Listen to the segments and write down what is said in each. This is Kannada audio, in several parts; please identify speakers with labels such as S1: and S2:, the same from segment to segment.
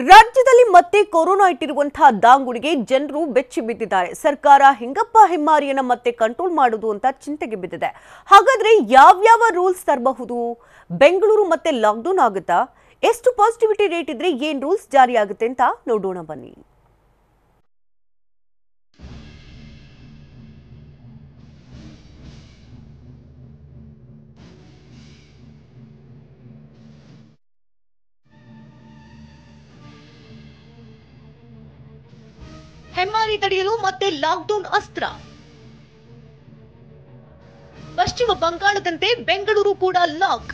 S1: ರಾಜ್ಯದಲ್ಲಿ ಮತ್ತೆ ಕೊರೋನಾ ಇಟ್ಟಿರುವಂತಹ ದಾಂಗುಡಿಗೆ ಜನರು ಬೆಚ್ಚಿ ಬಿದ್ದಿದ್ದಾರೆ. ಸರ್ಕಾರ ಹಿಂಗಪ್ಪ ಹೆಮ್ಮಾರಿಯನ್ನ ಮತ್ತೆ ಕಂಟ್ರೋಲ್ ಮಾಡುವುದು ಅಂತ ಚಿಂತೆಗೆ ಬಿದ್ದಿದೆ. ಹಾಗಾದ್ರೆ ಯಾವ್ಯಾವ ರೂಲ್ಸ್ ತರಬಹುದು? ಬೆಂಗಳೂರು ಮತ್ತೆ ಲಾಕ್ಡೌನ್ ಆಗುತ್ತಾ? ಎಷ್ಟು ಪಾಸಿಟಿವಿಟಿ ರೇಟ್ ಇದ್ರೆ ಏನ್ ರೂಲ್ಸ್ ಜಾರಿ ಆಗುತ್ತೆ ಅಂತ ನೋಡೋಣ ಬನ್ನಿ.
S2: ಹೆಮ್ಮಾರಿ ತಡೆಯಲು ಮತ್ತೆ ಲಾಕ್ಡೌನ್ ಅಸ್ತ್ರ. ಪಶ್ಚಿಮ ಬಂಗಾಳದಂತೆ ಬೆಂಗಳೂರು ಕೂಡ ಲಾಕ್.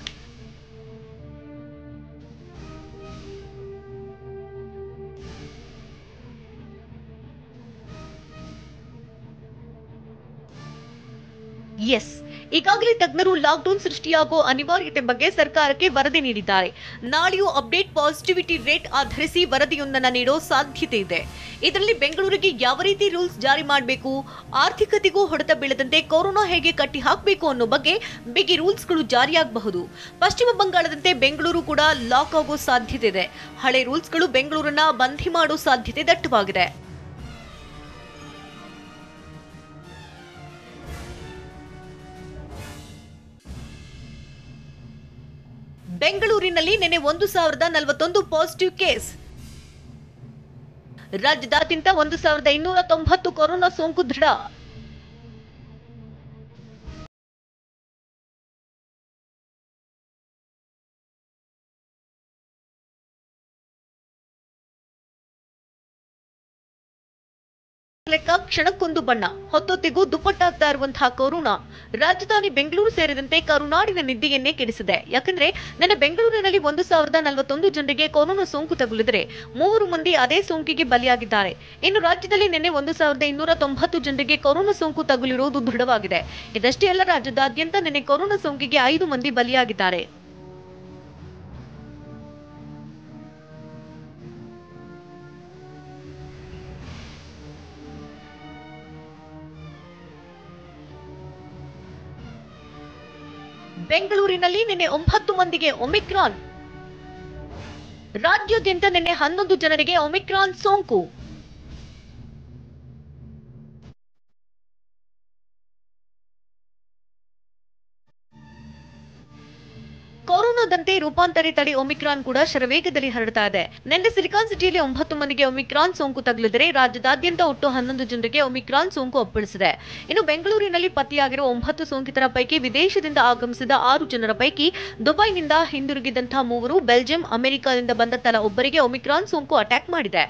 S2: ಎಸ್, ಈಗಾಗಲೇ ತಜ್ಞರು ಲಾಕ್ಡೌನ್ ಸೃಷ್ಟಿಯಾಗುವ ಅನಿವಾರ್ಯತೆ ಬಗ್ಗೆ ಸರ್ಕಾರಕ್ಕೆ ವರದಿ ನೀಡಿದ್ದಾರೆ. ನಾಳೆಯೂ ಅಪ್ಡೇಟ್ ಪಾಸಿಟಿವಿಟಿ ರೇಟ್ ಆಧರಿಸಿ ವರದಿಯೊಂದನ್ನು ನೀಡೋ ಸಾಧ್ಯತೆ ಇದೆ. ಇದರಲ್ಲಿ ಬೆಂಗಳೂರಿಗೆ ಯಾವ ರೀತಿ ರೂಲ್ಸ್ ಜಾರಿ ಮಾಡಬೇಕು, ಆರ್ಥಿಕತೆಗೂ ಹೊಡೆತ ಬೀಳದಂತೆ ಕೊರೋನಾ ಹೇಗೆ ಕಟ್ಟಿ ಹಾಕಬೇಕು ಅನ್ನೋ ಬಗ್ಗೆ ಬಿಗಿ ರೂಲ್ಸ್ಗಳು ಜಾರಿಯಾಗಬಹುದು. ಪಶ್ಚಿಮ ಬಂಗಾಳದಂತೆ ಬೆಂಗಳೂರು ಕೂಡ ಲಾಕ್ ಆಗೋ ಸಾಧ್ಯತೆ ಇದೆ. ಹಳೆ ರೂಲ್ಸ್ಗಳು ಬೆಂಗಳೂರನ್ನ ಬಂಧಿ ಮಾಡೋ ಸಾಧ್ಯತೆ ದಟ್ಟವಾಗಿದೆ. ಬೆಂಗಳೂರಿನಲ್ಲಿ ನಿನ್ನೆ 1041 ಪಾಸಿಟಿವ್ ಕೇಸ್. ರಾಜ್ಯದಾದ್ಯಂತ 1290 ಕೊರೋನಾ ಸೋಂಕು ದೃಢ. ಲೆಕ್ಕ ಕ್ಷಣಕ್ಕೊಂದು ಬಣ್ಣ, ಹೊತ್ತೊತ್ತಿಗೂ ದುಪ್ಪಟ್ಟಾಗ್ತಾ ಇರುವಂತಹ ಕೊರೋನಾ ರಾಜಧಾನಿ ಬೆಂಗಳೂರು ಸೇರಿದಂತೆ ಕರುನಾಡಿನ ನಿದ್ದೆಯನ್ನೇ ಕೆಡಿಸಿದೆ. ಯಾಕಂದ್ರೆ ನನ್ನ ಬೆಂಗಳೂರಿನಲ್ಲಿ 1041 ಜನರಿಗೆ ಕೊರೋನಾ ಸೋಂಕು ತಗುಲಿದರೆ 3 ಮಂದಿ ಅದೇ ಸೋಂಕಿಗೆ ಬಲಿಯಾಗಿದ್ದಾರೆ. ಇನ್ನು ರಾಜ್ಯದಲ್ಲಿ ನಿನ್ನೆ 1290 ಜನರಿಗೆ ಕೊರೋನಾ ಸೋಂಕು ತಗುಲಿರುವುದು ದೃಢವಾಗಿದೆ. ಇದಷ್ಟೇ ಅಲ್ಲ, ರಾಜ್ಯದಾದ್ಯಂತ ನಿನ್ನೆ ಕೊರೋನಾ ಸೋಂಕಿಗೆ 5 ಮಂದಿ ಬಲಿಯಾಗಿದ್ದಾರೆ. ಬೆಂಗಳೂರಿನಲ್ಲಿ ನಿನ್ನೆ 9 ಮಂದಿಗೆ ಒಮಿಕ್ರಾನ್. ರಾಜ್ಯಾದ್ಯಂತ ನಿನ್ನೆ 11 ಜನರಿಗೆ ಒಮಿಕ್ರಾನ್ ಸೋಂಕು. ಕೊರೋನಾದಂತೆ ರೂಪಾಂತರಿ ತಳಿ ಒಮಿಕ್ರಾನ್ ಕೂಡ ಶರವೇಗದಲ್ಲಿ ಹರಡ್ತಾ ಇದೆ. ನಿನ್ನೆ ಸಿಲಿಕಾನ್ ಸಿಟಿಯಲ್ಲಿ 9 ಮಂದಿಗೆ ಒಮಿಕ್ರಾನ್ ಸೋಂಕು ತಗುಲಿದರೆ ರಾಜ್ಯದಾದ್ಯಂತ ಒಟ್ಟು 11 ಜನರಿಗೆ ಒಮಿಕ್ರಾನ್ ಸೋಂಕು ಅಪ್ಪಳಿಸಿದೆ. ಇನ್ನು ಬೆಂಗಳೂರಿನಲ್ಲಿ ಪತ್ತೆಯಾಗಿರುವ 9 ಸೋಂಕಿತರ ಪೈಕಿ ವಿದೇಶದಿಂದ ಆಗಮಿಸಿದ 6 ಜನರ ಪೈಕಿ ದುಬೈನಿಂದ ಹಿಂದಿರುಗಿದಂತಹ 3, ಬೆಲ್ಜಿಯಂ, ಅಮೆರಿಕದಿಂದ ಬಂದ ತಲಾ ಒಬ್ಬರಿಗೆ ಒಮಿಕ್ರಾನ್ ಸೋಂಕು ಅಟ್ಯಾಕ್ ಮಾಡಿದೆ.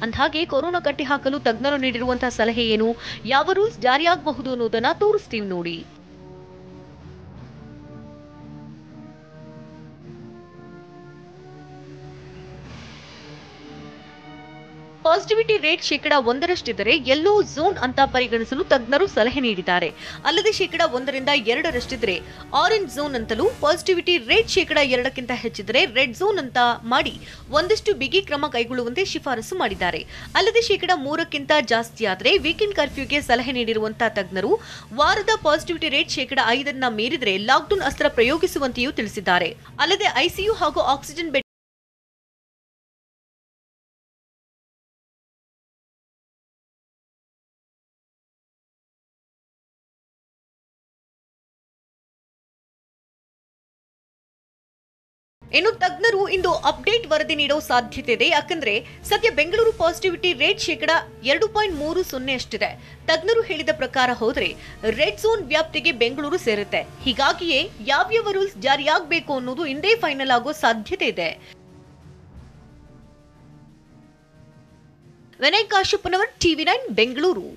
S2: ಅಂದ್ಹಾಗೆ ಕೊರೋನಾ ಕಟ್ಟಿ ಹಾಕಲು ತಜ್ಞರು ನೀಡಿರುವಂತಹ ಸಲಹೆ ಏನು, ಯಾವ ರೂಲ್ಸ್ ಜಾರಿಯಾಗಬಹುದು ಅನ್ನೋದನ್ನ ತೋರಿಸ್ತೀವಿ ನೋಡಿ. ಪಾಸಿಟಿವಿಟಿ ರೇಟ್ 1% ಯೆಲ್ಲೋ ಝೋನ್ ಅಂತ ಪರಿಗಣಿಸಲು ತಜ್ಞರು ಸಲಹೆ ನೀಡಿದ್ದಾರೆ. ಅಲ್ಲದೆ 1 ರಿಂದ 2% ಆರೆಂಜ್ ಝೋನ್ ಅಂತಲೂ, ಪಾಸಿಟಿವಿಟಿ ರೇಟ್ 2% ಹೆಚ್ಚಿದರೆ ರೆಡ್ ಝೋನ್ ಅಂತ ಮಾಡಿ ಒಂದಷ್ಟು ಬಿಗಿ ಕ್ರಮ ಕೈಗೊಳ್ಳುವಂತೆ ಶಿಫಾರಸು ಮಾಡಿದ್ದಾರೆ. ಅಲ್ಲದೆ 3ಕ್ಕಿಂತ ಜಾಸ್ತಿ ಆದರೆ ವೀಕೆಂಡ್ ಕರ್ಫ್ಯೂಗೆ ಸಲಹೆ ನೀಡಿರುವಂತಹ ತಜ್ಞರು ವಾರದ ಪಾಸಿಟಿವಿಟಿ ರೇಟ್ 5 ಮೀರಿದರೆ ಲಾಕ್ಡೌನ್ ಅಸ್ತ್ರ ಪ್ರಯೋಗಿಸುವಂತೆಯೂ ತಿಳಿಸಿದ್ದಾರೆ. ಅಲ್ಲದೆ ಐಸಿಯು ಹಾಗೂ ಆಕ್ಸಿಜನ್ ಬೆಡ್ ಇನ್ನು ತಜ್ಞರು ಇಂದು ಅಪ್ಡೇಟ್ ವರದಿ ನೀಡೋ ಸಾಧ್ಯತೆ ಇದೆ. ಯಾಕಂದ್ರೆ ಸದ್ಯ ಬೆಂಗಳೂರು ಪಾಸಿಟಿವಿಟಿ ರೇಟ್ 2.30 ಅಷ್ಟಿದೆ. ತಜ್ಞರು ಹೇಳಿದ ಪ್ರಕಾರ ಹೋದ್ರೆ ರೆಡ್ ಝೋನ್ ವ್ಯಾಪ್ತಿಗೆ ಬೆಂಗಳೂರು ಸೇರುತ್ತೆ. ಹೀಗಾಗಿಯೇ ಯಾವ್ಯಾವ ರೂಲ್ಸ್ ಜಾರಿಯಾಗಬೇಕು ಅನ್ನೋದು ಇಂದೇ ಫೈನಲ್ ಆಗೋ ಸಾಧ್ಯತೆ ಇದೆ. ವಿನಯ್ ಕಾಶ್ಯಪ್ಪನವರ್, TV9 ಬೆಂಗಳೂರು.